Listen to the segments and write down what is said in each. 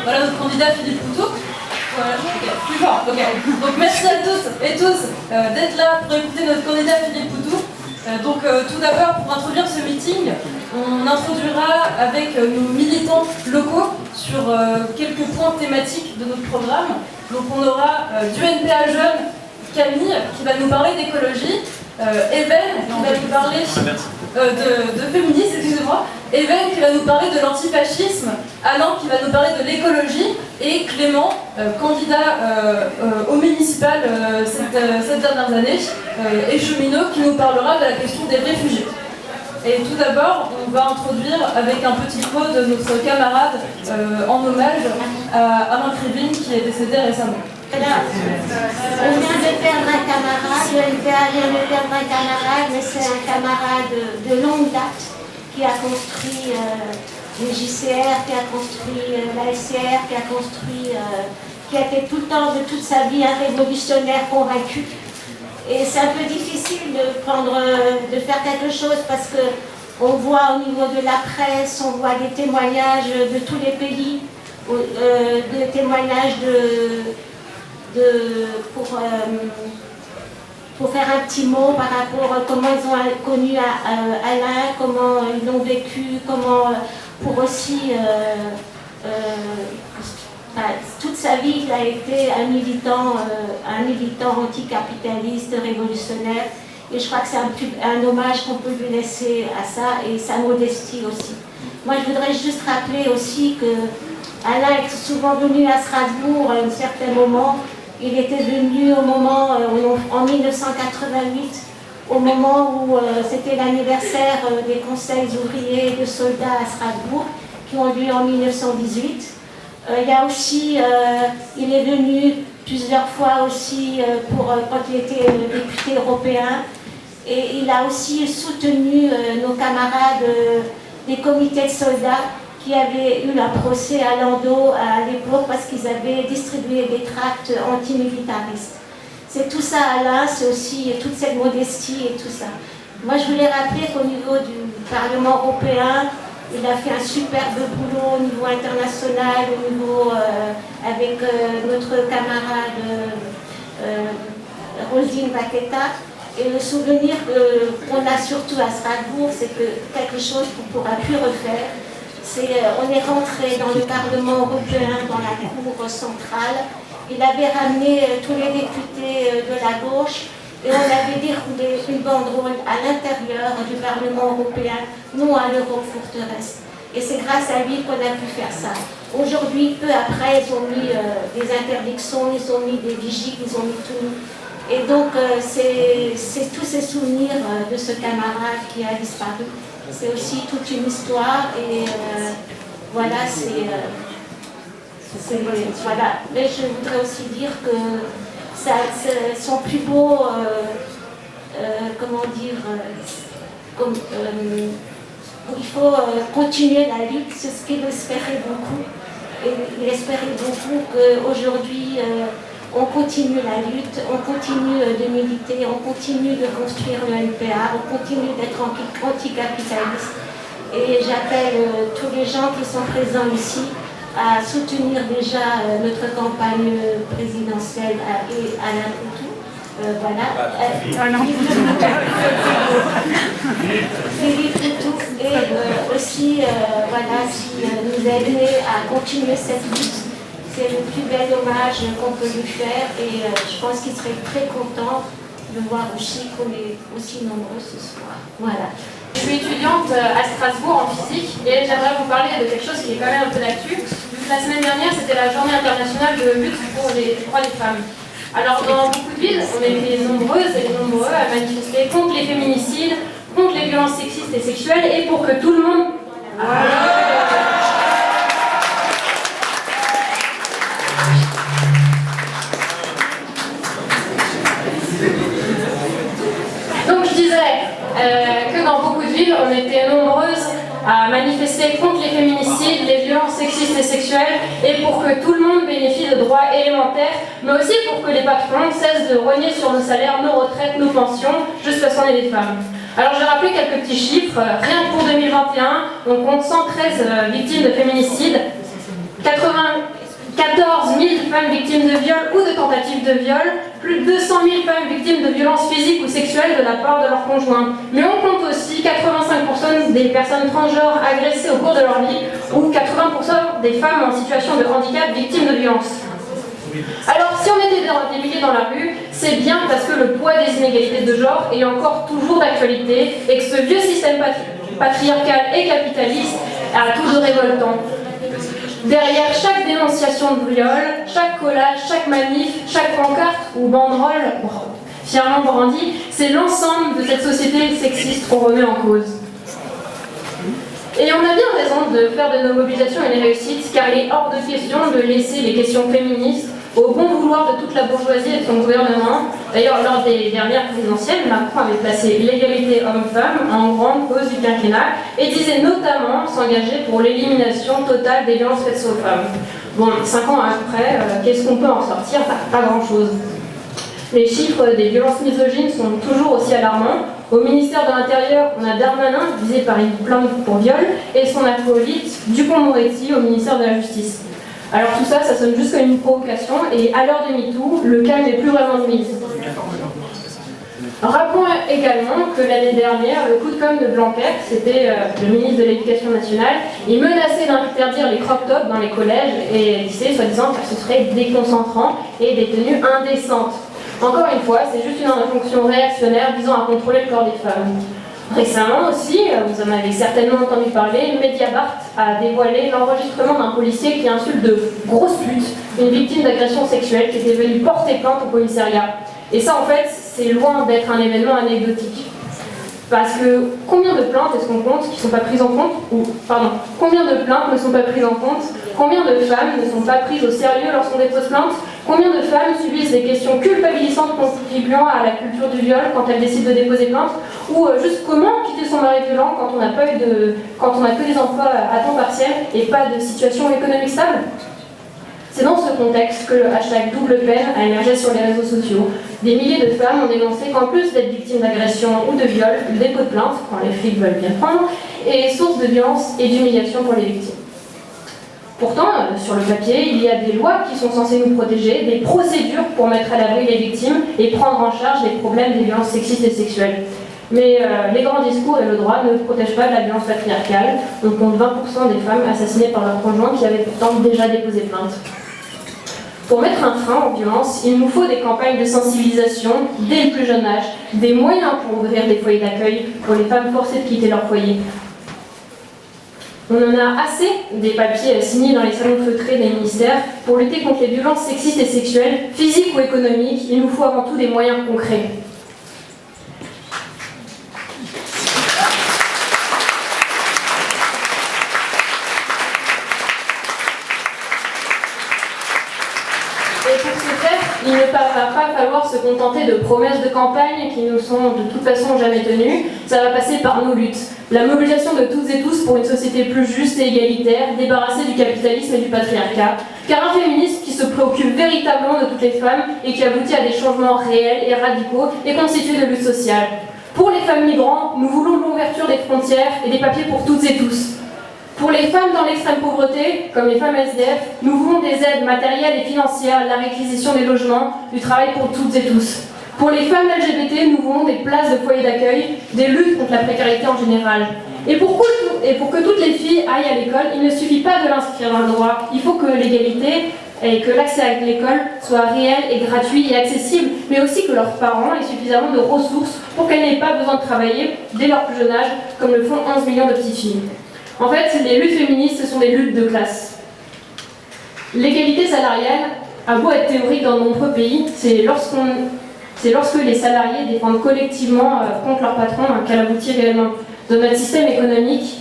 voilà notre candidat Philippe Poutou. Voilà, okay. Plus fort, ok. Donc merci à tous et tous d'être là pour écouter notre candidat Philippe Poutou. Tout d'abord, pour introduire ce meeting, on introduira avec nos militants locaux sur quelques points thématiques de notre programme. Donc on aura du NPA Jeune, Camille, qui va nous parler d'écologie, Even, qui va nous parler de féminisme, excusez-moi, Even, qui va nous parler de l'antifascisme, Alain, qui va nous parler de l'écologie, et Clément, candidat au municipal cette dernière année, et cheminot, qui nous parlera de la question des réfugiés. Et tout d'abord, on va introduire avec un petit mot de notre camarade en hommage à Alain Krivine, qui est décédé récemment. Là, on vient de perdre un camarade, le NPA vient de perdre un camarade, mais c'est un camarade de longue date qui a construit le JCR, qui a construit la SCR, qui a été tout le temps de toute sa vie un révolutionnaire convaincu. Et c'est un peu difficile de faire quelque chose parce qu'on voit au niveau de la presse, on voit des témoignages de tous les pays, des témoignages pour faire un petit mot par rapport à comment ils ont connu Alain, comment ils l'ont vécu, pour aussi toute sa vie il a été un militant anticapitaliste, révolutionnaire, et je crois que c'est un hommage qu'on peut lui laisser à ça et sa modestie aussi. Moi je voudrais juste rappeler aussi que Alain est souvent venu à Strasbourg à un certain moment. Il était venu au moment, en 1988, au moment où c'était l'anniversaire des conseils ouvriers de soldats à Strasbourg, qui ont lieu en 1918. Il y a aussi, il est venu plusieurs fois aussi quand il était député européen, et il a aussi soutenu nos camarades des comités de soldats qui avaient eu un procès à Landau à l'époque parce qu'ils avaient distribué des tracts antimilitaristes. C'est tout ça, Alain, c'est aussi toute cette modestie et tout ça. Moi, je voulais rappeler qu'au niveau du Parlement européen, il a fait un superbe boulot au niveau international, au niveau avec notre camarade Rosine Vaqueta. Et le souvenir qu'on a surtout à Strasbourg, c'est que quelque chose qu'on ne pourra plus refaire. On est rentré dans le Parlement européen, dans la cour centrale. Il avait ramené tous les députés de la gauche et on avait déroulé une banderole à l'intérieur du Parlement européen, non à l'Europe forteresse. Et c'est grâce à lui qu'on a pu faire ça. Aujourd'hui, peu après, ils ont mis des interdictions, ils ont mis des vigiles, ils ont mis tout. Et donc, c'est tous ces souvenirs de ce camarade qui a disparu. C'est aussi toute une histoire et voilà, voilà. Mais je voudrais aussi dire que son plus beau, il faut continuer la lutte, c'est ce qu'il espérait beaucoup. Et il espérait beaucoup qu'aujourd'hui, on continue la lutte, on continue de militer, on continue de construire le NPA, on continue d'être anticapitaliste. Et j'appelle tous les gens qui sont présents ici à soutenir déjà notre campagne présidentielle et Alain Poutou. Voilà. Philippe Poutou. Et aussi, voilà, si nous aidez à continuer cette lutte. C'est le plus bel hommage qu'on peut lui faire et je pense qu'il serait très content de voir aussi qu'on est aussi nombreux ce soir. Voilà. Je suis étudiante à Strasbourg en physique et j'aimerais vous parler de quelque chose qui est quand même un peu d'actu. La semaine dernière, c'était la journée internationale de lutte pour les droits des femmes. Alors dans beaucoup de villes, on était nombreuses et nombreux à manifester contre les féminicides, contre les violences sexistes et sexuelles et pour que tout le monde... Donc je disais que dans beaucoup de villes, on était nombreuses à manifester contre les féminicides, les violences sexistes et sexuelles, et pour que tout le monde bénéficie de droits élémentaires, mais aussi pour que les patrons cessent de rogner sur nos salaires, nos retraites, nos pensions, juste parce qu'on est des femmes. Alors je vais rappeler quelques petits chiffres. Rien que pour 2021, on compte 113 victimes de féminicide, 95 femmes victimes de viol ou de tentatives de viol, plus de 200 000 femmes victimes de violences physiques ou sexuelles de la part de leur conjoint. Mais on compte aussi 85% des personnes transgenres agressées au cours de leur vie ou 80% des femmes en situation de handicap victimes de violences. Alors, si on était des milliers dans la rue, c'est bien parce que le poids des inégalités de genre est encore toujours d'actualité et que ce vieux système patriarcal et capitaliste a tout de révoltant. Derrière chaque dénonciation de viol, chaque collage, chaque manif, chaque pancarte ou banderole fièrement brandie, c'est l'ensemble de cette société sexiste qu'on remet en cause. Et on a bien raison de faire de nos mobilisations une réussite, car il est hors de question de laisser les questions féministes au bon vouloir de toute la bourgeoisie et de son gouvernement. D'ailleurs, lors des dernières présidentielles, Macron avait placé l'égalité homme-femme en grande cause du quinquennat et disait notamment s'engager pour l'élimination totale des violences faites aux femmes. Bon, 5 ans après, qu'est-ce qu'on peut en sortir? Pas grand-chose. Les chiffres des violences misogynes sont toujours aussi alarmants. Au ministère de l'Intérieur, on a Darmanin, visé par une plainte pour viol, et son acolyte Dupond-Moretti au ministère de la Justice. Alors tout ça, ça sonne juste comme une provocation, et à l'heure de MeToo, le calme n'est plus vraiment de mise. Rappelons également que l'année dernière, le coup de com' de Blanquer, c'était le ministre de l'Éducation nationale, il menaçait d'interdire les crop-tops dans les collèges et lycées, soi-disant car ce serait déconcentrant et des tenues indécentes. Encore une fois, c'est juste une injonction réactionnaire visant à contrôler le corps des femmes. Récemment aussi, vous en avez certainement entendu parler, Mediapart a dévoilé l'enregistrement d'un policier qui insulte de grosses putes une victime d'agression sexuelle qui était venue porter plainte au commissariat. Et ça, en fait, c'est loin d'être un événement anecdotique. Parce que combien de plaintes est-ce qu'on compte qui ne sont pas prises en compte? Combien de plaintes ne sont pas prises en compte? Combien de femmes ne sont pas prises au sérieux lorsqu'on dépose plainte? Combien de femmes subissent des questions culpabilisantes contribuant à la culture du viol quand elles décident de déposer plainte? Ou juste comment quitter son mari violent quand on n'a que des emplois à temps partiel et pas de situation économique stable? C'est dans ce contexte que le hashtag double peine a émergé sur les réseaux sociaux. Des milliers de femmes ont dénoncé qu'en plus d'être victimes d'agression ou de viol, le dépôt de plainte, quand les flics veulent bien prendre, est source de violence et d'humiliation pour les victimes. Pourtant, sur le papier, il y a des lois qui sont censées nous protéger, des procédures pour mettre à l'abri les victimes et prendre en charge les problèmes des violences sexistes et sexuelles. Mais les grands discours et le droit ne protègent pas de la violence patriarcale. On compte 20% des femmes assassinées par leur conjoint qui avaient pourtant déjà déposé plainte. Pour mettre un frein aux violences, il nous faut des campagnes de sensibilisation dès le plus jeune âge, des moyens pour ouvrir des foyers d'accueil pour les femmes forcées de quitter leur foyer. On en a assez des papiers signés dans les salons feutrés des ministères. Pour lutter contre les violences sexistes et sexuelles, physiques ou économiques, il nous faut avant tout des moyens concrets. Et pour ce faire, il ne va pas falloir se contenter de promesses de campagne qui ne sont de toute façon jamais tenues. Ça va passer par nos luttes. La mobilisation de toutes et tous pour une société plus juste et égalitaire, débarrassée du capitalisme et du patriarcat. Car un féminisme qui se préoccupe véritablement de toutes les femmes et qui aboutit à des changements réels et radicaux est constitué de luttes sociales. Pour les femmes migrantes, nous voulons l'ouverture des frontières et des papiers pour toutes et tous. Pour les femmes dans l'extrême pauvreté, comme les femmes SDF, nous voulons des aides matérielles et financières, la réquisition des logements, du travail pour toutes et tous. Pour les femmes LGBT, nous voulons des places de foyer d'accueil, des luttes contre la précarité en général. Et pour que toutes les filles aillent à l'école, il ne suffit pas de l'inscrire dans le droit. Il faut que l'égalité et que l'accès à l'école soit réel et gratuit et accessible, mais aussi que leurs parents aient suffisamment de ressources pour qu'elles n'aient pas besoin de travailler dès leur plus jeune âge, comme le font 11 millions de petites filles. En fait, les luttes féministes, ce sont des luttes de classe. L'égalité salariale a beau être théorique dans de nombreux pays, c'est lorsque les salariés défendent collectivement contre leur patron qu'elle aboutit réellement. Dans notre système économique,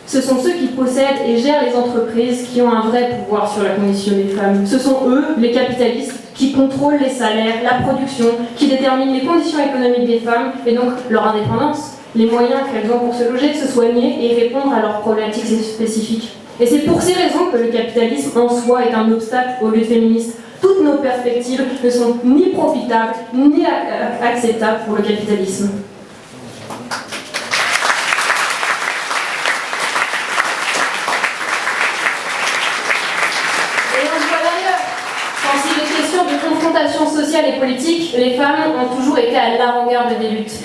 ce sont ceux qui possèdent et gèrent les entreprises qui ont un vrai pouvoir sur la condition des femmes. Ce sont eux, les capitalistes, qui contrôlent les salaires, la production, qui déterminent les conditions économiques des femmes et donc leur indépendance, les moyens qu'elles ont pour se loger, se soigner et répondre à leurs problématiques spécifiques. Et c'est pour ces raisons que le capitalisme en soi est un obstacle aux luttes féministes. Toutes nos perspectives ne sont ni profitables, ni acceptables pour le capitalisme. Et on voit d'ailleurs posture de confrontation sociale et politique, les femmes ont toujours été à l'avant-garde des luttes.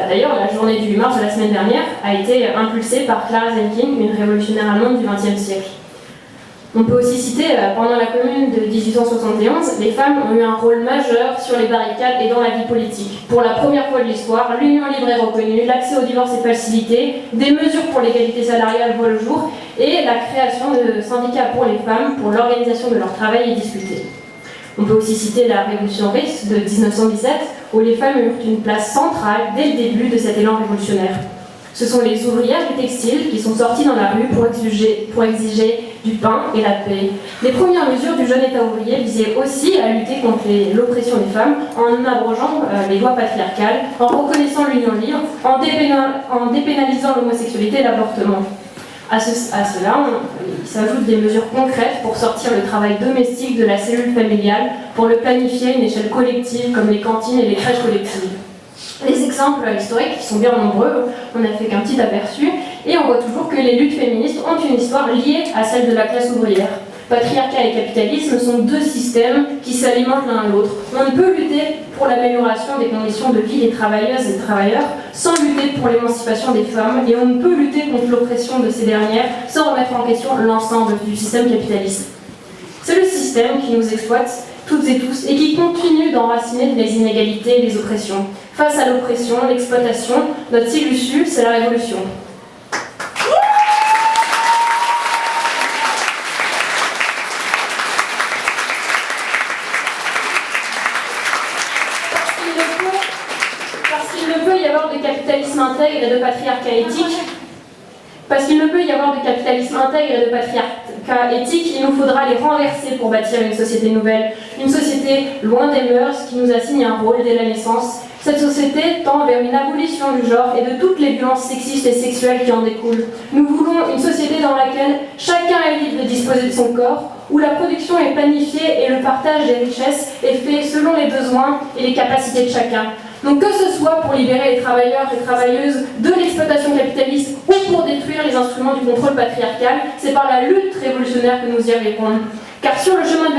D'ailleurs, la journée du 8 mars de la semaine dernière a été impulsée par Clara Zetkin, une révolutionnaire allemande du XXe siècle. On peut aussi citer, pendant la Commune de 1871, les femmes ont eu un rôle majeur sur les barricades et dans la vie politique. Pour la première fois de l'histoire, l'union libre est reconnue, l'accès au divorce est facilité, des mesures pour l'égalité salariale voient le jour et la création de syndicats pour les femmes pour l'organisation de leur travail est discutée. On peut aussi citer la Révolution russe de 1917, où les femmes eurent une place centrale dès le début de cet élan révolutionnaire. Ce sont les ouvrières du textile qui sont sorties dans la rue pour exiger du pain et la paix. Les premières mesures du jeune État ouvrier visaient aussi à lutter contre l'oppression des femmes en abrogeant les lois patriarcales, en reconnaissant l'union libre, en dépénalisant l'homosexualité et l'avortement. À cela, il s'ajoute des mesures concrètes pour sortir le travail domestique de la cellule familiale, pour le planifier à une échelle collective comme les cantines et les crèches collectives. Les exemples historiques, qui sont bien nombreux, on n'a fait qu'un petit aperçu, et on voit toujours que les luttes féministes ont une histoire liée à celle de la classe ouvrière. Patriarcat et capitalisme sont deux systèmes qui s'alimentent l'un à l'autre. On ne peut lutter pour l'amélioration des conditions de vie des travailleuses et des travailleurs sans lutter pour l'émancipation des femmes, et on ne peut lutter contre l'oppression de ces dernières sans remettre en question l'ensemble du système capitaliste. C'est le système qui nous exploite toutes et tous, et qui continue d'enraciner les inégalités et les oppressions. Face à l'oppression, l'exploitation, notre seule issue, c'est la révolution. Parce qu'il ne peut y avoir de capitalisme intègre et de patriarcat éthique. Parce qu'il ne peut y avoir de capitalisme intègre et de patriarcat éthique, il nous faudra les renverser pour bâtir une société nouvelle. Une société loin des mœurs qui nous assigne un rôle dès la naissance. Cette société tend vers une abolition du genre et de toutes les violences sexistes et sexuelles qui en découlent. Nous voulons une société dans laquelle chacun est libre de disposer de son corps, où la production est planifiée et le partage des richesses est fait selon les besoins et les capacités de chacun. Donc que ce soit pour libérer les travailleurs et travailleuses de l'exploitation capitaliste ou pour détruire les instruments du contrôle patriarcal, c'est par la lutte révolutionnaire que nous y arriverons. Car sur le chemin de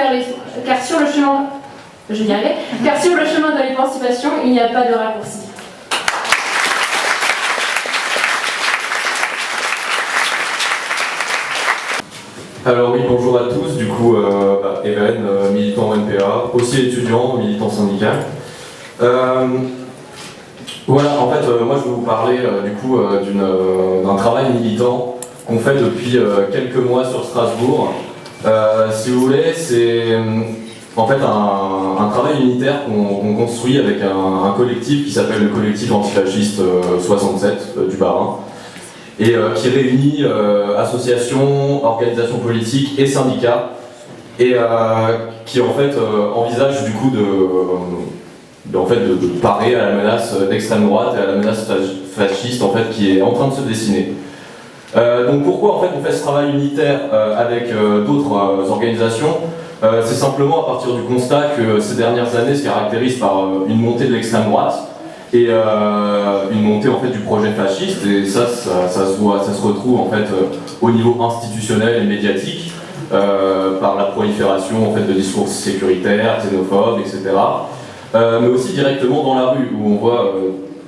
l'émancipation, il n'y a pas de raccourci. Alors oui, bonjour à tous, du coup, Even, militant NPA, aussi étudiant, militant syndical. Voilà, en fait, moi je vais vous parler d'un travail militant qu'on fait depuis quelques mois sur Strasbourg. Si vous voulez, c'est en fait un travail unitaire qu'on construit avec un collectif qui s'appelle le collectif antifasciste 67 du Bas-Rhin, et qui réunit associations, organisations politiques et syndicats, et qui en fait envisage du coup de parer à la menace d'extrême droite et à la menace fasciste en fait qui est en train de se dessiner. Donc pourquoi en fait on fait ce travail unitaire avec d'autres organisations? C'est simplement à partir du constat que ces dernières années se caractérisent par une montée de l'extrême droite et une montée en fait du projet fasciste, et ça se retrouve en fait au niveau institutionnel et médiatique par la prolifération en fait de discours sécuritaires, xénophobes, etc. Mais aussi directement dans la rue, où on voit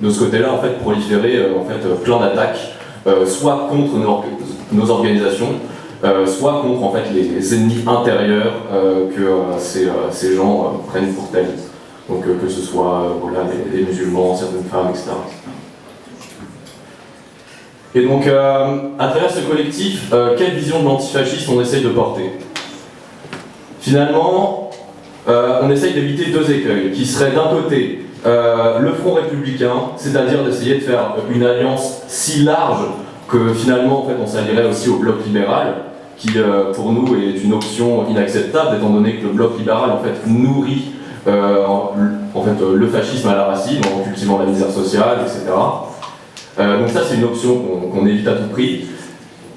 de ce côté-là en fait proliférer plein d'attaques, soit contre nos organisations, soit contre en fait les ennemis intérieurs que ces gens prennent pour tels. Donc que ce soit les musulmans, certaines femmes, etc. Et donc à travers ce collectif, quelle vision de l'antifascisme on essaye de porter? Finalement, on essaye d'éviter deux écueils, qui seraient d'un côté le front républicain, c'est-à-dire d'essayer de faire une alliance si large que finalement en fait, on s'allierait aussi au bloc libéral, qui pour nous est une option inacceptable, étant donné que le bloc libéral en fait, nourrit le fascisme à la racine, en cultivant la misère sociale, etc. Donc ça c'est une option qu'on évite à tout prix,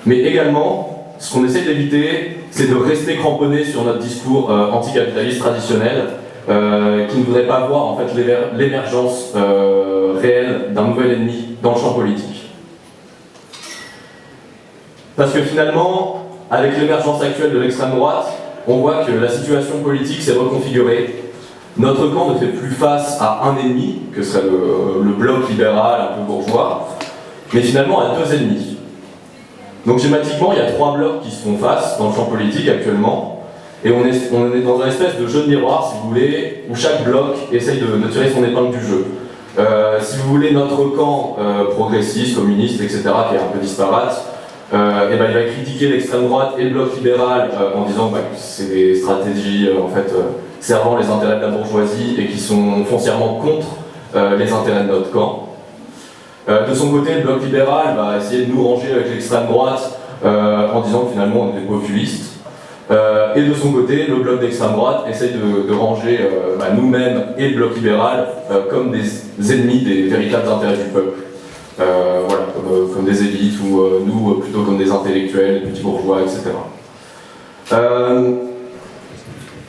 mais également, ce qu'on essaie d'éviter, c'est de rester cramponné sur notre discours anticapitaliste traditionnel, qui ne voudrait pas voir en fait, l'émergence réelle d'un nouvel ennemi dans le champ politique. Parce que finalement, avec l'émergence actuelle de l'extrême droite, on voit que la situation politique s'est reconfigurée. Notre camp ne fait plus face à un ennemi, que serait le bloc libéral un peu bourgeois, mais finalement à deux ennemis. Donc schématiquement, il y a trois blocs qui se font face dans le champ politique actuellement, et on est dans un espèce de jeu de miroir, si vous voulez, où chaque bloc essaye de tirer son épingle du jeu. Si vous voulez, notre camp progressiste, communiste, etc., qui est un peu disparate, il va critiquer l'extrême droite et le bloc libéral en disant que c'est des stratégies servant les intérêts de la bourgeoisie et qui sont foncièrement contre les intérêts de notre camp. De son côté, le bloc libéral va essayer de nous ranger avec l'extrême droite en disant que finalement on est des populistes. Et de son côté, le bloc d'extrême droite essaye de ranger nous-mêmes et le bloc libéral comme des ennemis des véritables intérêts du peuple. Comme des élites ou nous plutôt comme des intellectuels, des petits bourgeois, etc.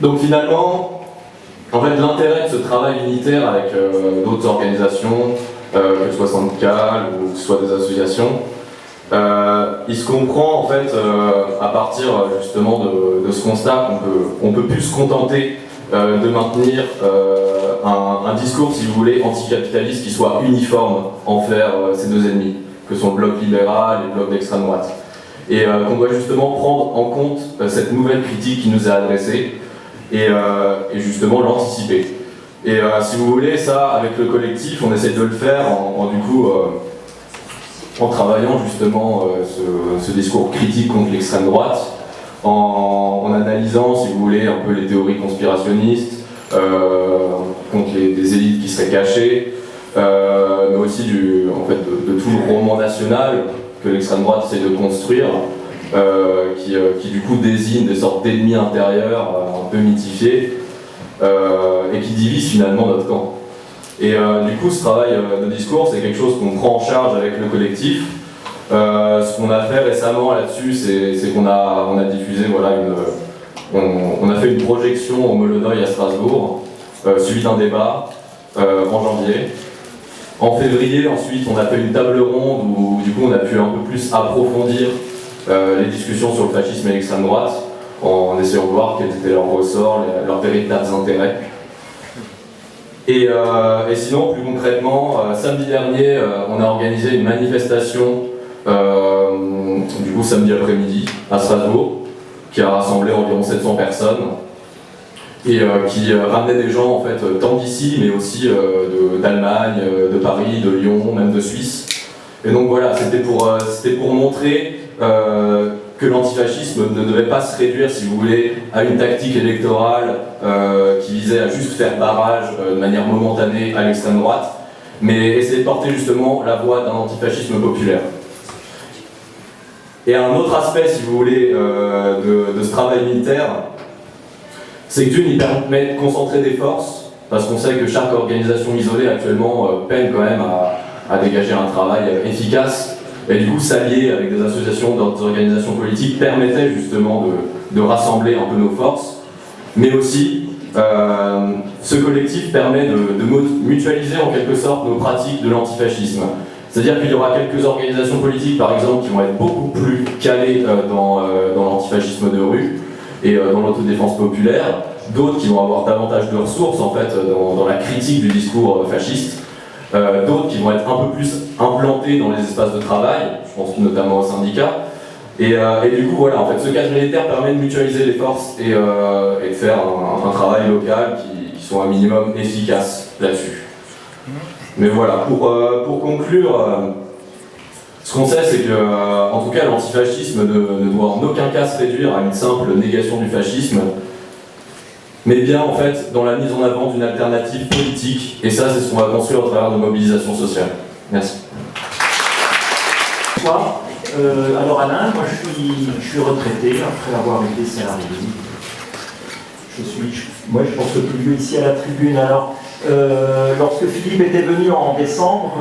Donc finalement, en fait, l'intérêt de ce travail unitaire avec d'autres organisations, que ce soit syndicales ou que ce soit des associations, il se comprend en fait à partir justement de ce constat qu'on peut plus se contenter de maintenir un discours, si vous voulez, anticapitaliste qui soit uniforme envers ces deux ennemis, que sont le bloc libéral et le bloc d'extrême droite. Et qu'on doit justement prendre en compte cette nouvelle critique qui nous est adressée et justement l'anticiper. Et si vous voulez, ça, avec le collectif, on essaie de le faire en travaillant justement ce discours critique contre l'extrême droite, en analysant, si vous voulez, un peu les théories conspirationnistes, contre des élites qui seraient cachées, mais aussi de tout le roman national que l'extrême droite essaie de construire, qui du coup désigne des sortes d'ennemis intérieurs un peu mythifiés, et qui divise finalement notre camp. Et du coup, ce travail de discours, c'est quelque chose qu'on prend en charge avec le collectif. Ce qu'on a fait récemment là-dessus, c'est qu'on a diffusé, on a fait une projection au Molodoy à Strasbourg, suivi d'un débat en janvier. En février, ensuite, on a fait une table ronde où du coup on a pu un peu plus approfondir les discussions sur le fascisme et l'extrême droite, en essayant de voir quels étaient leurs ressorts, leurs véritables intérêts. Et sinon, plus concrètement, samedi dernier, on a organisé une manifestation, du coup samedi après-midi, à Strasbourg, qui a rassemblé environ 700 personnes, et qui ramenait des gens, en fait, tant d'ici, mais aussi d'Allemagne, de Paris, de Lyon, même de Suisse. Et donc voilà, c'était pour montrer que l'antifascisme ne devait pas se réduire, si vous voulez, à une tactique électorale qui visait à juste faire barrage de manière momentanée à l'extrême droite, mais essayer de porter justement la voix d'un antifascisme populaire. Et un autre aspect, si vous voulez, de ce travail militaire, c'est que d'une, il permet de concentrer des forces, parce qu'on sait que chaque organisation isolée actuellement peine quand même à dégager un travail efficace. Et du coup, s'allier avec des associations, d'autres organisations politiques permettait justement de rassembler un peu nos forces, mais aussi ce collectif permet de mutualiser en quelque sorte nos pratiques de l'antifascisme. C'est-à-dire qu'il y aura quelques organisations politiques, par exemple, qui vont être beaucoup plus calées dans l'antifascisme de rue et dans l'autodéfense populaire, d'autres qui vont avoir davantage de ressources en fait dans la critique du discours fasciste. D'autres qui vont être un peu plus implantés dans les espaces de travail, je pense notamment aux syndicats. Et du coup, voilà, en fait, ce cadre militaire permet de mutualiser les forces et de faire un travail local qui soit un minimum efficace là-dessus. Mais voilà, pour conclure, ce qu'on sait, c'est que, en tout cas, l'antifascisme ne doit en aucun cas se réduire à une simple négation du fascisme, mais bien en fait dans la mise en avant d'une alternative politique, et ça c'est ce qu'on va construire au travers de mobilisations sociales. Merci. Bonsoir. Alors Alain, moi je suis retraité après avoir été salarié. Je pense le plus vieux ici à la tribune. Alors, lorsque Philippe était venu en décembre,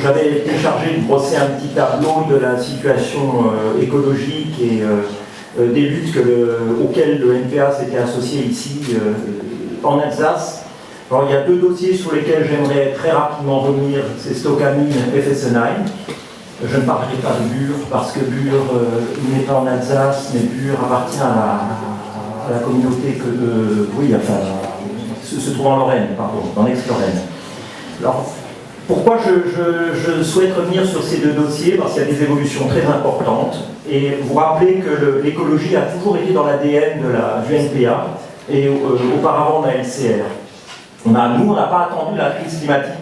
j'avais été chargé de brosser un petit tableau de la situation écologique et des luttes auxquelles le NPA s'était associé ici en Alsace. Alors, il y a deux dossiers sur lesquels j'aimerais très rapidement revenir, c'est Stocamine et Fessenheim. Je ne parlerai pas de Bure parce que Bure n'est pas en Alsace, mais Bure appartient à à la communauté que se trouve en Lorraine, pardon, dans l'ex-Lorraine. Alors, pourquoi je souhaite revenir sur ces deux dossiers? Parce qu'il y a des évolutions très importantes. Et vous rappelez que l'écologie a toujours été dans l'ADN du NPA et auparavant de la LCR. Nous, on n'a pas attendu la crise climatique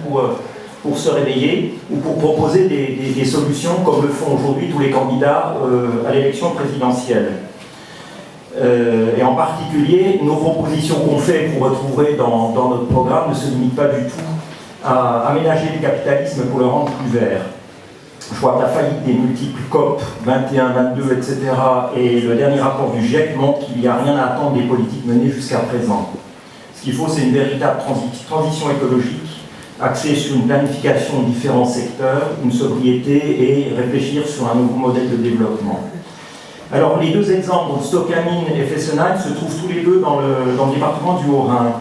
pour se réveiller ou pour proposer des solutions comme le font aujourd'hui tous les candidats à l'élection présidentielle. Et en particulier, nos propositions qu'on fait, vous retrouverez dans notre programme, ne se limitent pas du tout à aménager le capitalisme pour le rendre plus vert. Je vois que la faillite des multiples COP 21, 22, etc. et le dernier rapport du GIEC montrent qu'il n'y a rien à attendre des politiques menées jusqu'à présent. Ce qu'il faut, c'est une véritable transition écologique axée sur une planification de différents secteurs, une sobriété et réfléchir sur un nouveau modèle de développement. Alors, les deux exemples, donc Stocamine et Fessenheim, se trouvent tous les deux dans le département du Haut-Rhin.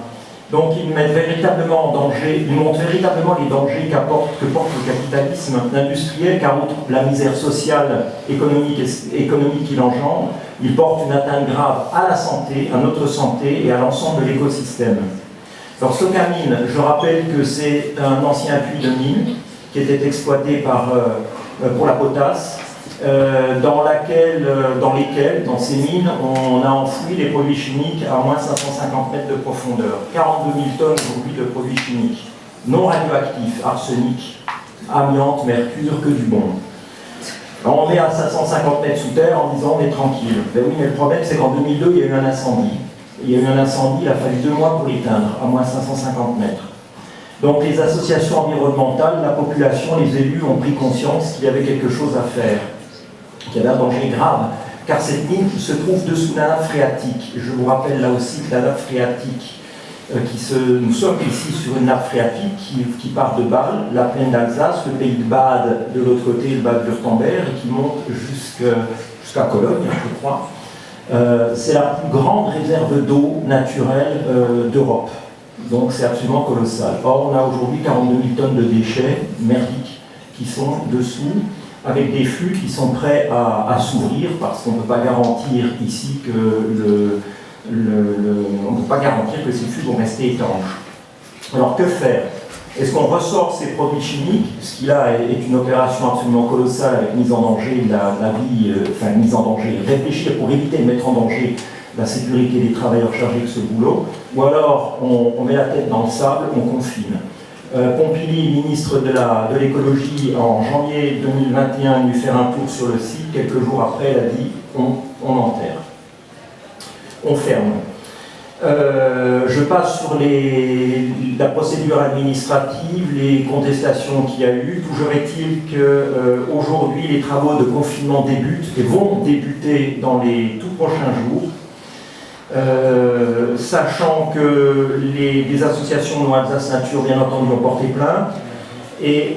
Donc, ils mettent véritablement en danger, ils montrent véritablement les dangers que porte le capitalisme industriel, car outre la misère sociale, économique qu'il engendre, il porte une atteinte grave à la santé, à notre santé et à l'ensemble de l'écosystème. Alors, Stocamine, je rappelle que c'est un ancien puits de mine qui était exploité pour la potasse, dans ces mines, on a enfoui les produits chimiques à moins 550 mètres de profondeur. 42 000 tonnes aujourd'hui de produits chimiques, non radioactifs, arsenic, amiante, mercure, que du bon. Alors on est à 550 mètres sous terre en disant on est tranquille. Ben oui, mais le problème c'est qu'en 2002, il y a eu un incendie. Il a fallu 2 mois pour l'éteindre, à moins 550 mètres. Donc les associations environnementales, la population, les élus ont pris conscience qu'il y avait quelque chose à faire, qu'il y avait un danger grave, car cette mine se trouve dessous la nappe phréatique. Je vous rappelle là aussi que la nappe phréatique, nous sommes ici sur une nappe phréatique qui part de Bâle, la plaine d'Alsace, le pays de Bade de l'autre côté, le Bade-Württemberg, et qui monte jusqu'à Cologne, je crois. C'est la plus grande réserve d'eau naturelle d'Europe. Donc c'est absolument colossal. Or, on a aujourd'hui 42 000 tonnes de déchets merdiques qui sont dessous, avec des flux qui sont prêts à s'ouvrir, parce qu'on ne peut pas garantir ici que on ne peut pas garantir que ces flux vont rester étanches. Alors que faire? Est-ce qu'on ressort ces produits chimiques, ce qui là est une opération absolument colossale avec mise en danger la vie, mise en danger, réfléchir pour éviter de mettre en danger la sécurité des travailleurs chargés de ce boulot, ou alors on met la tête dans le sable, on confine. Pompili, ministre de l'écologie, en janvier 2021, est venu faire un tour sur le site. Quelques jours après, elle a dit on enterre. On ferme. Je passe sur la procédure administrative, les contestations qu'il y a eu. Toujours est-il qu'aujourd'hui, les travaux de confinement débutent et vont débuter dans les tout prochains jours. Sachant que les associations No Alsace Nature, bien entendu, ont porté plainte. Et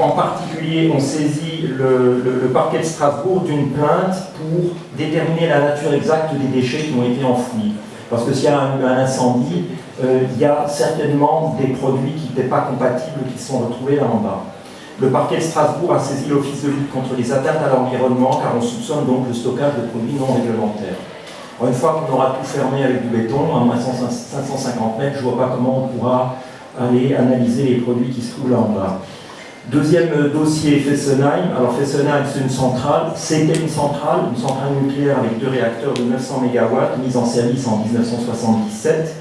en particulier, on saisit le parquet de Strasbourg d'une plainte pour déterminer la nature exacte des déchets qui ont été enfouis. Parce que s'il y a eu un incendie, il y a certainement des produits qui n'étaient pas compatibles qui sont retrouvés là en bas. Le parquet de Strasbourg a saisi l'Office de lutte contre les atteintes à l'environnement, car on soupçonne donc le stockage de produits non réglementaires. Alors, une fois qu'on aura tout fermé avec du béton, à moins 550 mètres, je ne vois pas comment on pourra aller analyser les produits qui se trouvent là en bas. Deuxième dossier, Fessenheim. Alors Fessenheim, c'est une centrale. C'était une centrale nucléaire avec 2 réacteurs de 900 MW, mise en service en 1977.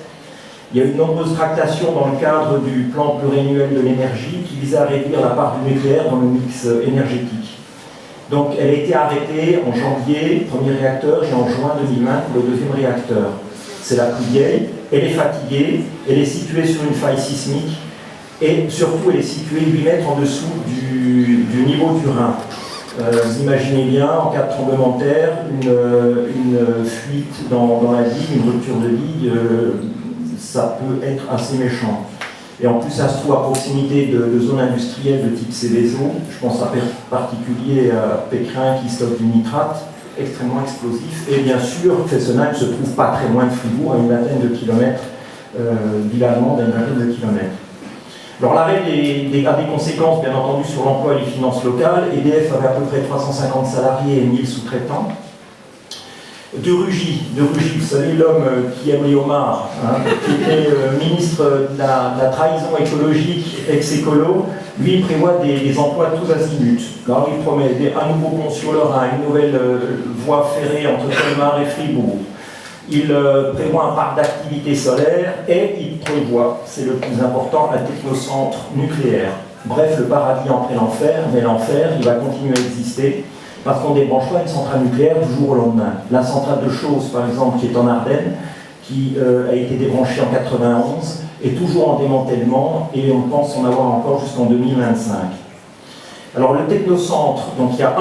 Il y a eu de nombreuses tractations dans le cadre du plan pluriannuel de l'énergie qui visait à réduire la part du nucléaire dans le mix énergétique. Donc elle a été arrêtée en janvier, premier réacteur, et en juin 2020 pour le deuxième réacteur. C'est la plus vieille, elle est fatiguée, elle est située sur une faille sismique, et surtout elle est située 8 mètres en dessous du niveau du Rhin. Vous imaginez bien, en cas de tremblement de terre, une fuite dans la digue, une rupture de digue, ça peut être assez méchant. Et en plus, ça se trouve à proximité de zones industrielles de type Céveso. Je pense en particulier à Pécrin qui stocke du nitrate, extrêmement explosif. Et bien sûr, Fessenheim ne se trouve pas très loin de Fribourg, à une vingtaine de kilomètres, ville allemande à une vingtaine de kilomètres. Alors l'arrêt a des conséquences, bien entendu, sur l'emploi et les finances locales. EDF avait à peu près 350 salariés et 1000 sous-traitants. De Rugy, vous savez, l'homme qui aime les homards, hein, qui était ministre de la trahison écologique, ex-écolo, lui il prévoit des emplois tous azimuts. Alors il promet un nouveau pont sur le Rhin, une nouvelle voie ferrée entre Colmar et Fribourg. Il prévoit un parc d'activités solaires et il prévoit, c'est le plus important, un technocentre nucléaire. Bref, le paradis après l'enfer, mais l'enfer, il va continuer à exister parce qu'on ne débranche pas une centrale nucléaire du jour au lendemain. La centrale de Chausse, par exemple, qui est en Ardennes, qui a été débranchée en 91, est toujours en démantèlement et on pense en avoir encore jusqu'en 2025. Alors le technocentre, donc il y a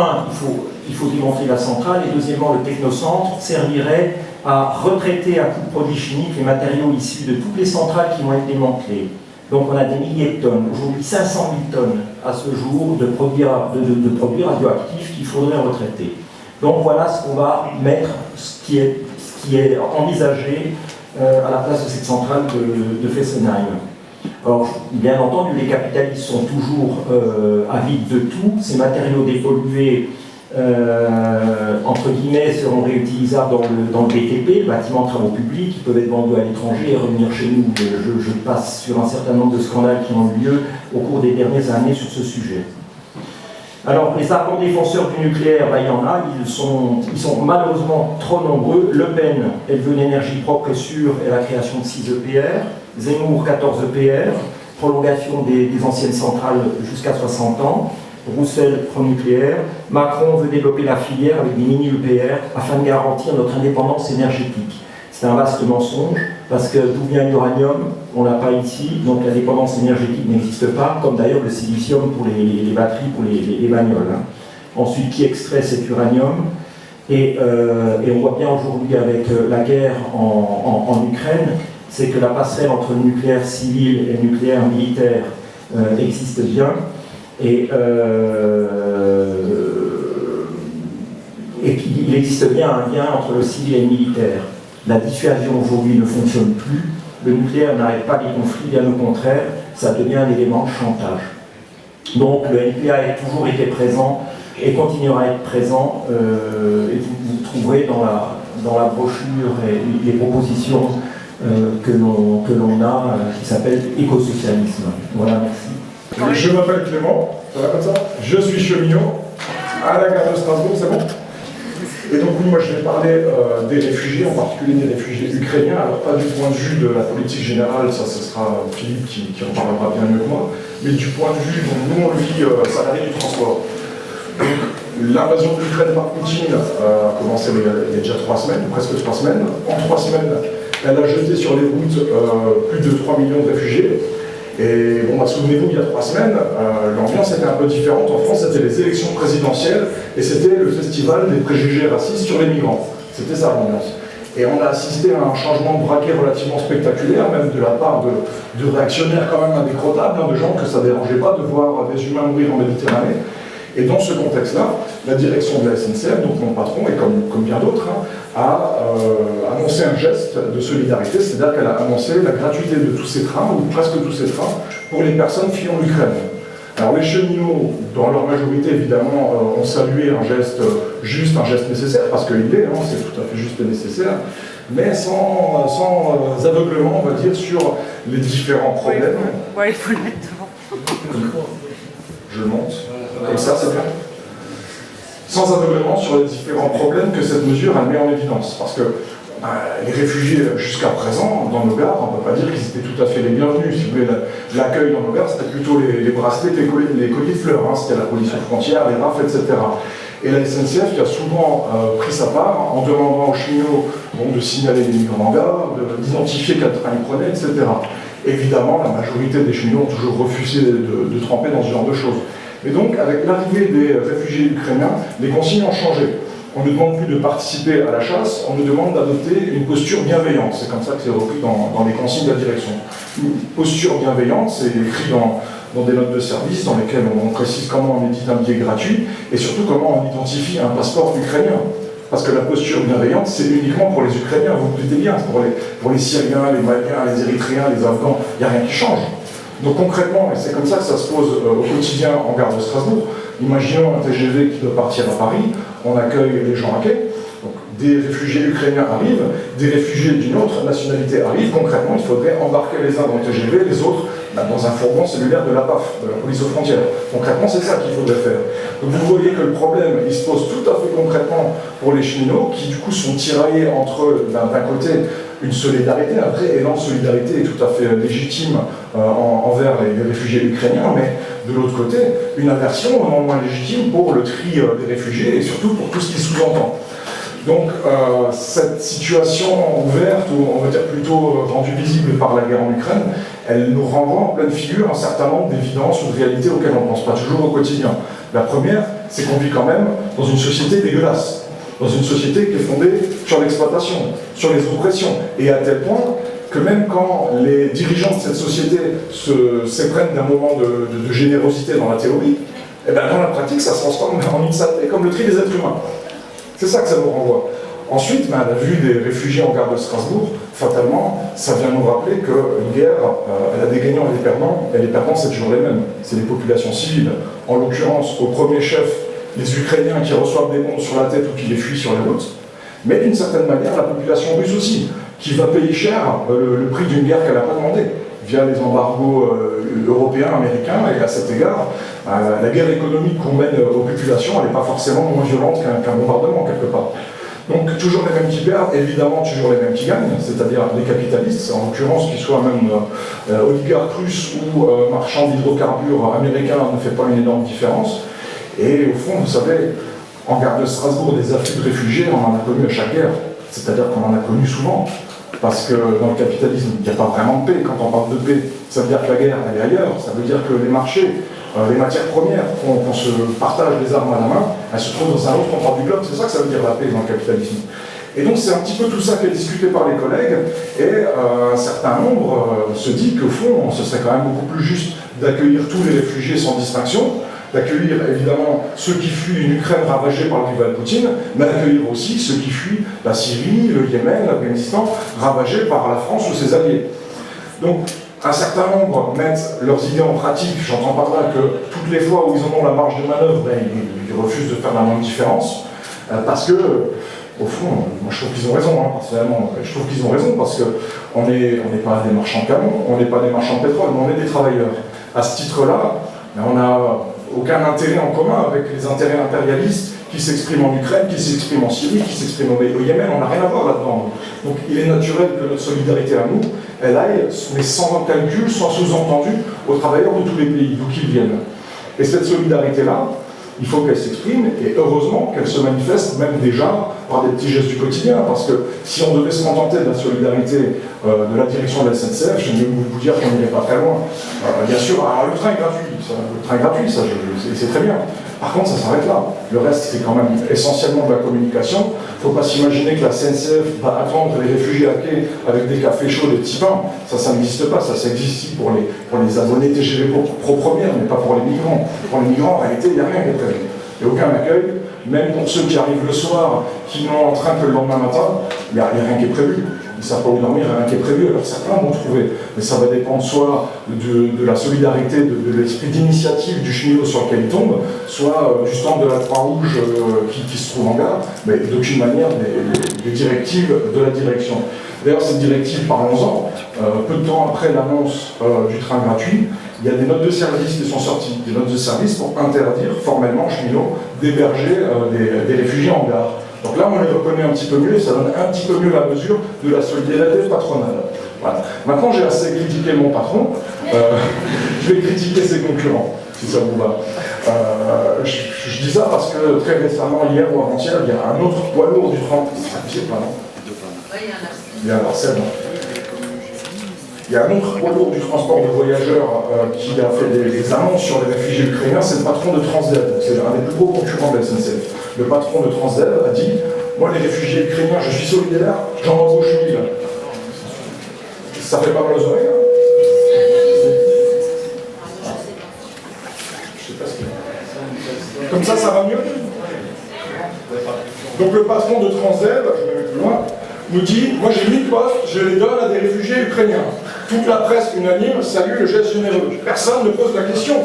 il faut démonter la centrale, et deuxièmement, le technocentre servirait à retraiter à coups de produits chimiques les matériaux issus de toutes les centrales qui vont être démantelées. Donc on a des milliers de tonnes, aujourd'hui 500 000 tonnes à ce jour de produits radioactifs qu'il faudrait retraiter. Donc voilà ce qu'on va mettre, ce qui est envisagé à la place de cette centrale de Fessenheim. Alors bien entendu, les capitalistes sont toujours avides de tout, ces matériaux dépollués entre guillemets seront réutilisables dans le BTP, le bâtiment de travaux publics, qui peuvent être vendus à l'étranger et revenir chez nous. Je passe sur un certain nombre de scandales qui ont eu lieu au cours des dernières années sur ce sujet. Alors, les ardents défenseurs du nucléaire, il y en a, ils sont malheureusement trop nombreux. Le Pen, elle veut une énergie propre et sûre et la création de 6 EPR. Zemmour, 14 EPR, prolongation des anciennes centrales jusqu'à 60 ans. Roussel, pro-nucléaire. Macron veut développer la filière avec des mini-EPR afin de garantir notre indépendance énergétique. C'est un vaste mensonge, parce que d'où vient l'uranium, on ne l'a pas ici, donc la dépendance énergétique n'existe pas, comme d'ailleurs le silicium pour les batteries, pour les bagnoles. Hein. Ensuite, qui extrait cet uranium et on voit bien aujourd'hui avec la guerre en Ukraine, c'est que la passerelle entre le nucléaire civil et le nucléaire militaire existe bien. Et qu'il existe bien un lien entre le civil et le militaire. La dissuasion aujourd'hui ne fonctionne plus, le nucléaire n'arrête pas les conflits, bien au contraire, ça devient un élément de chantage. Donc le NPA a toujours été présent et continuera à être présent, et vous trouverez dans la brochure et les propositions que l'on a, qui s'appelle écosocialisme. Voilà, merci. Je m'appelle Clément, ça va comme ça? Je suis cheminot à la gare de Strasbourg, c'est bon? Et donc oui, moi je vais parler des réfugiés, en particulier des réfugiés ukrainiens, alors pas du point de vue de la politique générale, ça ce sera Philippe qui en parlera bien mieux que moi, mais du point de vue dont nous on le vit salarié du transport. Donc l'invasion de l'Ukraine par Poutine a commencé il y a déjà 3 semaines, presque 3 semaines. En 3 semaines, elle a jeté sur les routes plus de 3 millions de réfugiés. Et bon, bah, souvenez-vous, il y a 3 semaines, l'ambiance était un peu différente. En France, c'était les élections présidentielles et c'était le festival des préjugés racistes sur les migrants. C'était ça l'ambiance. Et on a assisté à un changement de braquet relativement spectaculaire, même de la part de réactionnaires quand même indécrottables, hein, de gens que ça ne dérangeait pas de voir des humains mourir en Méditerranée. Et dans ce contexte-là, la direction de la SNCF, donc mon patron, et comme bien d'autres, hein, a annoncé un geste de solidarité, c'est-à-dire qu'elle a annoncé la gratuité de tous ces trains, ou presque tous ces trains, pour les personnes fuyant l'Ukraine. Alors les cheminots, dans leur majorité évidemment, ont salué un geste juste, un geste nécessaire, parce qu'il l'est, hein, c'est tout à fait juste et nécessaire, mais sans aveuglement, on va dire, sur les différents problèmes. Ouais, il faut le mettre devant. Je monte, comme ça c'est bien. Sans aveuglement sur les différents problèmes que cette mesure elle met en évidence. Parce que les réfugiés, jusqu'à présent, dans nos gares, on ne peut pas dire qu'ils étaient tout à fait les bienvenus. Si vous voulez, l'accueil dans nos gares, c'était plutôt les bracelets, les colliers de fleurs. Hein. C'était la police aux frontières, les RAF, etc. Et la SNCF qui a souvent pris sa part en demandant aux cheminots de signaler les migrants en gare, d'identifier quel train ils prenaient, etc. Évidemment, la majorité des cheminots ont toujours refusé de tremper dans ce genre de choses. Et donc, avec l'arrivée des réfugiés ukrainiens, les consignes ont changé. On ne demande plus de participer à la chasse, on nous demande d'adopter une posture bienveillante. C'est comme ça que c'est repris dans les consignes de la direction. Une posture bienveillante, c'est écrit dans des notes de service dans lesquelles on précise comment on édite un billet gratuit et surtout comment on identifie un passeport ukrainien. Parce que la posture bienveillante, c'est uniquement pour les Ukrainiens, vous vous doutez bien, pour les Syriens, les Maliens, les Érythréens, les Afghans, il n'y a rien qui change. Donc concrètement, et c'est comme ça que ça se pose au quotidien en gare de Strasbourg, imaginons un TGV qui doit partir à Paris, on accueille les gens à quai, donc des réfugiés ukrainiens arrivent, des réfugiés d'une autre nationalité arrivent, concrètement, il faudrait embarquer les uns dans le TGV, les autres dans un fourgon cellulaire de la PAF, de la police aux frontières. Concrètement, c'est ça qu'il faudrait faire. Donc vous voyez que le problème, il se pose tout à fait concrètement pour les cheminots, qui du coup sont tiraillés entre, d'un côté, une solidarité, un vrai élan de solidarité est tout à fait légitime envers les réfugiés ukrainiens, mais de l'autre côté, une aversion non moins légitime pour le tri des réfugiés et surtout pour tout ce qui sous-entend. Donc cette situation ouverte, ou on va dire plutôt rendue visible par la guerre en Ukraine, elle nous renvoie en pleine figure un certain nombre d'évidences ou de réalités auxquelles on ne pense pas toujours au quotidien. La première, c'est qu'on vit quand même dans une société dégueulasse, dans une société qui est fondée sur l'exploitation, sur les oppressions, et à tel point que même quand les dirigeants de cette société s'éprennent d'un moment de générosité dans la théorie, eh ben dans la pratique, ça se transforme en une saleté, comme le tri des êtres humains. C'est ça que ça nous renvoie. Ensuite, à la vue des réfugiés en gare de Strasbourg, fatalement, ça vient nous rappeler qu'une guerre, elle a des gagnants et des perdants, et les perdants, c'est toujours les mêmes. C'est les populations civiles. En l'occurrence, au premier chef, les Ukrainiens qui reçoivent des bombes sur la tête ou qui les fuient sur les routes, mais d'une certaine manière, la population russe aussi, qui va payer cher le prix d'une guerre qu'elle n'a pas demandé, via les embargos européens, américains, et à cet égard, la guerre économique qu'on mène aux populations, elle n'est pas forcément moins violente qu'un bombardement, quelque part. Donc toujours les mêmes qui perdent, évidemment toujours les mêmes qui gagnent, c'est-à-dire les capitalistes, en l'occurrence qu'ils soient même oligarques russes ou marchands d'hydrocarbures américains, ne fait pas une énorme différence. Et au fond, vous savez, en gare de Strasbourg, des afflux de réfugiés, on en a connu à chaque guerre, c'est-à-dire qu'on en a connu souvent. Parce que dans le capitalisme, il n'y a pas vraiment de paix. Quand on parle de paix, ça veut dire que la guerre, elle est ailleurs. Ça veut dire que les marchés, les matières premières, qu'on se partage les armes à la main, elles se trouvent dans un autre endroit du globe. C'est ça que ça veut dire la paix dans le capitalisme. Et donc c'est un petit peu tout ça qui est discuté par les collègues. Et un certain nombre se dit qu'au fond, ce serait quand même beaucoup plus juste d'accueillir tous les réfugiés sans distinction, d'accueillir évidemment ceux qui fuient une Ukraine ravagée par le rival Poutine, mais d'accueillir aussi ceux qui fuient la Syrie, le Yémen, l'Afghanistan, ravagés par la France ou ses alliés. Donc, un certain nombre mettent leurs idées en pratique, j'entends par là que toutes les fois où ils en ont la marge de manœuvre, ils refusent de faire la moindre différence, parce que, au fond, moi je trouve qu'ils ont raison, personnellement, je trouve qu'ils ont raison, parce qu'on n'est pas des marchands de canons, on n'est pas des marchands de pétrole, mais on est des travailleurs. À ce titre-là, on n'a aucun intérêt en commun avec les intérêts impérialistes qui s'expriment en Ukraine, qui s'expriment en Syrie, qui s'expriment au Yémen, on n'a rien à voir là-dedans. Donc il est naturel que notre solidarité à nous, elle aille, mais sans calcul, sans sous-entendu, aux travailleurs de tous les pays, d'où qu'ils viennent. Et cette solidarité-là, il faut qu'elle s'exprime, et heureusement qu'elle se manifeste même déjà par des petits gestes du quotidien, parce que si on devait se contenter de la solidarité de la direction de la SNCF, je vais vous dire qu'on n'irait pas très loin. Bien sûr, alors le train est gratuit, c'est très bien. Par contre, ça s'arrête là. Le reste, c'est quand même essentiellement de la communication. Il ne faut pas s'imaginer que la SNCF va attendre les réfugiés à quai avec des cafés chauds, des petits pains. Ça n'existe pas. Ça existe ici pour les abonnés TGV pro première, mais pas pour les migrants. Pour les migrants, en réalité, il n'y a rien qui est prévu. Il n'y a aucun accueil. Même pour ceux qui arrivent le soir, qui n'ont en train que le lendemain matin, il n'y a rien qui est prévu. Ils ne savent pas où dormir, rien qui est prévu, alors certains vont trouver. Mais ça va dépendre soit de la solidarité, de l'esprit d'initiative du cheminot sur lequel il tombe, soit du stand de la Croix-Rouge qui se trouve en gare, mais d'aucune manière des directives de la direction. D'ailleurs, cette directive, parlons-en, peu de temps après l'annonce du train gratuit, il y a des notes de service qui sont sorties, des notes de service pour interdire formellement aux cheminots d'héberger des réfugiés en gare. Donc là, on les reconnaît un petit peu mieux et ça donne un petit peu mieux la mesure de la solidarité patronale. Voilà. Maintenant, j'ai assez critiqué mon patron, je vais critiquer ses concurrents, si ça vous va. Je dis ça parce que très récemment, hier ou avant-hier, il y a un autre poids lourd du transport. Il y a Marcel. Il y a un autre poids lourd du transport de voyageurs qui a fait des annonces sur les réfugiés ukrainiens, c'est le patron de Transdev. C'est un des plus gros concurrents de la SNCF. Le patron de Transdev a dit « Moi, les réfugiés ukrainiens, je suis solidaire, j'en embauche 1000. » Ça fait pas mal aux oreilles, Je sais pas ce qu'il y a. Comme ça va mieux. Donc le patron de Transdev, je vais plus loin, nous dit « Moi, j'ai 1000 postes, je les donne à des réfugiés ukrainiens. » Toute la presse unanime salue le geste généreux. Personne ne pose la question.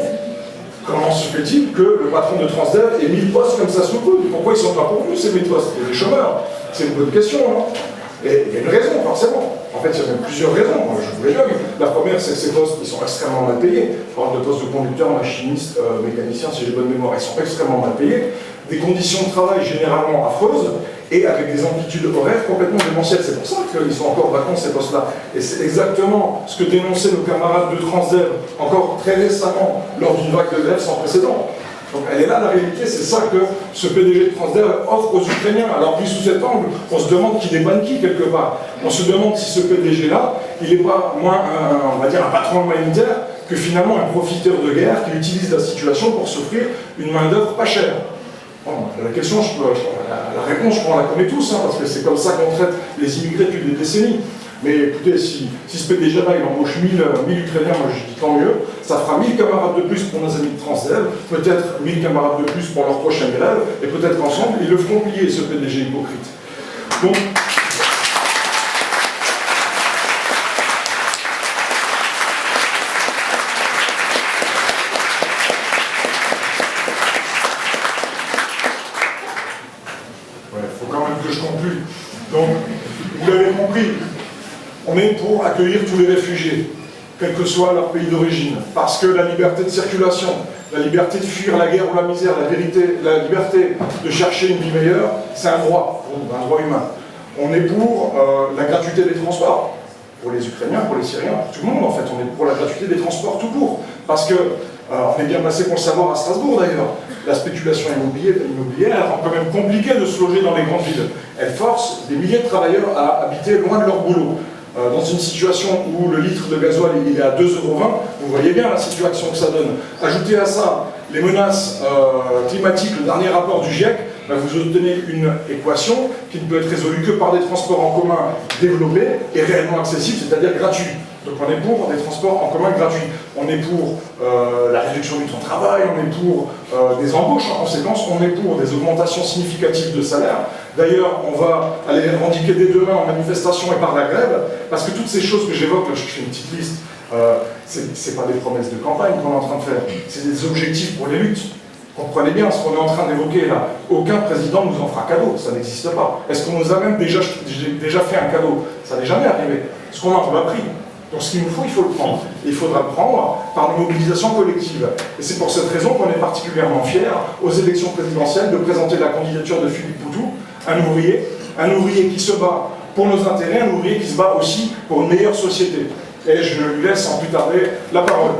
Comment se fait-il que le patron de Transdev ait 1000 postes comme ça sous le coude? Pourquoi ils ne sont pas pourvus ces 1000 postes? Il y a des chômeurs. C'est une bonne question, non? Et il y a une raison, forcément. En fait, il y a même plusieurs raisons. Moi, je vous les donne. La première, c'est que ces postes, ils sont extrêmement mal payés. Je parle de postes de conducteur, machiniste, mécanicien, si j'ai bonne mémoire. Ils sont extrêmement mal payés. Des conditions de travail généralement affreuses et avec des amplitudes horaires complètement démentielles. C'est pour ça qu'ils sont encore vacants, ces postes-là. Et c'est exactement ce que dénonçaient nos camarades de Transdev encore très récemment lors d'une vague de grève sans précédent. Donc elle est là la réalité, c'est ça que ce PDG de Transdev offre aux Ukrainiens. Alors puis sous cet angle, on se demande qui dépanne qui quelque part. On se demande si ce PDG-là, il n'est pas moins on va dire un patron humanitaire que finalement un profiteur de guerre qui utilise la situation pour s'offrir une main-d'œuvre pas chère. Bon, la question, la réponse, je crois, on la connaît tous, hein, parce que c'est comme ça qu'on traite les immigrés depuis des décennies. Mais écoutez, si ce PDG-là, il embauche 1000 Ukrainiens, moi je dis tant mieux, ça fera 1000 camarades de plus pour nos amis de Transdev, peut-être 1000 camarades de plus pour leur prochaine grève, et peut-être qu'ensemble, ils le feront plier, ce PDG hypocrite. Donc, faut quand même que je conclue. Donc, vous l'avez compris, on est pour accueillir tous les réfugiés, quel que soit leur pays d'origine, parce que la liberté de circulation, la liberté de fuir la guerre ou la misère, la liberté de chercher une vie meilleure, c'est un droit humain. On est pour la gratuité des transports, pour les Ukrainiens, pour les Syriens, pour tout le monde en fait, on est pour la gratuité des transports tout court, parce que on est bien passé pour le savoir à Strasbourg d'ailleurs. La spéculation immobilière rend quand même compliqué de se loger dans les grandes villes. Elle force des milliers de travailleurs à habiter loin de leur boulot. Dans une situation où le litre de gasoil il est à 2,20 €, vous voyez bien la situation que ça donne. Ajoutez à ça les menaces climatiques, le dernier rapport du GIEC, vous obtenez une équation qui ne peut être résolue que par des transports en commun développés et réellement accessibles, c'est-à-dire gratuits. Donc on est pour des transports en commun gratuits, on est pour la réduction du temps de travail, on est pour des embauches en conséquence, on est pour des augmentations significatives de salaire. D'ailleurs, on va aller les revendiquer dès demain en manifestation et par la grève, parce que toutes ces choses que j'évoque, là je fais une petite liste, c'est pas des promesses de campagne qu'on est en train de faire, c'est des objectifs pour les luttes. Comprenez bien ce qu'on est en train d'évoquer là. Aucun président ne nous en fera cadeau, ça n'existe pas. Est-ce qu'on nous a même déjà fait un cadeau? Ça n'est jamais arrivé. Ce qu'on en a pris. Donc ce qu'il nous faut, il faut le prendre. Et il faudra le prendre par une mobilisation collective. Et c'est pour cette raison qu'on est particulièrement fiers, aux élections présidentielles, de présenter la candidature de Philippe Poutou, un ouvrier qui se bat pour nos intérêts, un ouvrier qui se bat aussi pour une meilleure société. Et je lui laisse sans plus tarder la parole.